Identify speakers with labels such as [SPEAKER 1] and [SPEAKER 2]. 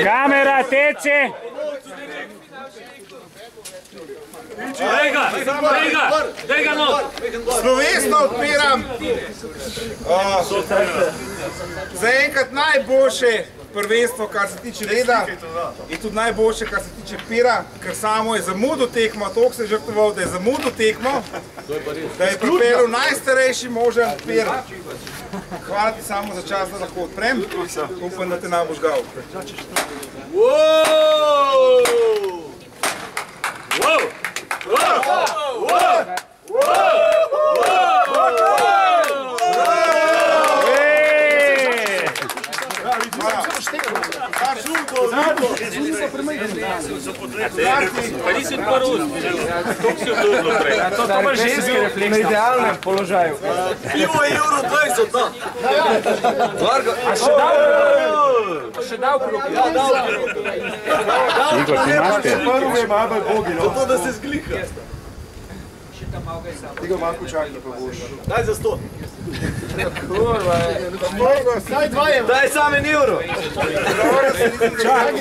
[SPEAKER 1] Kamera, teče!
[SPEAKER 2] Daj ga not!
[SPEAKER 3] Slovesno odpiram zaenkrat najboljše prvenstvo, kar se tiče reda in tudi najboljše, kar se tiče pira, ker samo je zamudil tekmo, toliko se je žrtvoval, da je zamudil tekmo, da je pripeljal najstarejši možen pir. Hvala ti samo za čas, da lahko odprem. Upam, da te nam boš gal.
[SPEAKER 2] Pa nisi odprl ust, koliko si odprl prej?
[SPEAKER 1] To pa ženski refleks. Na idealnem položaju.
[SPEAKER 4] Pivo je €20, da.
[SPEAKER 1] A še dal krok?
[SPEAKER 4] Ja, dal.
[SPEAKER 1] Igor, ti imaš pet?
[SPEAKER 3] Prvo je malo bogi, no.
[SPEAKER 4] Zato, da se zgliha.
[SPEAKER 3] Igor, malo počakaj, pa boš.
[SPEAKER 4] Daj za 100.
[SPEAKER 1] Kurva je.
[SPEAKER 4] Daj samo €1.
[SPEAKER 3] Čakaj.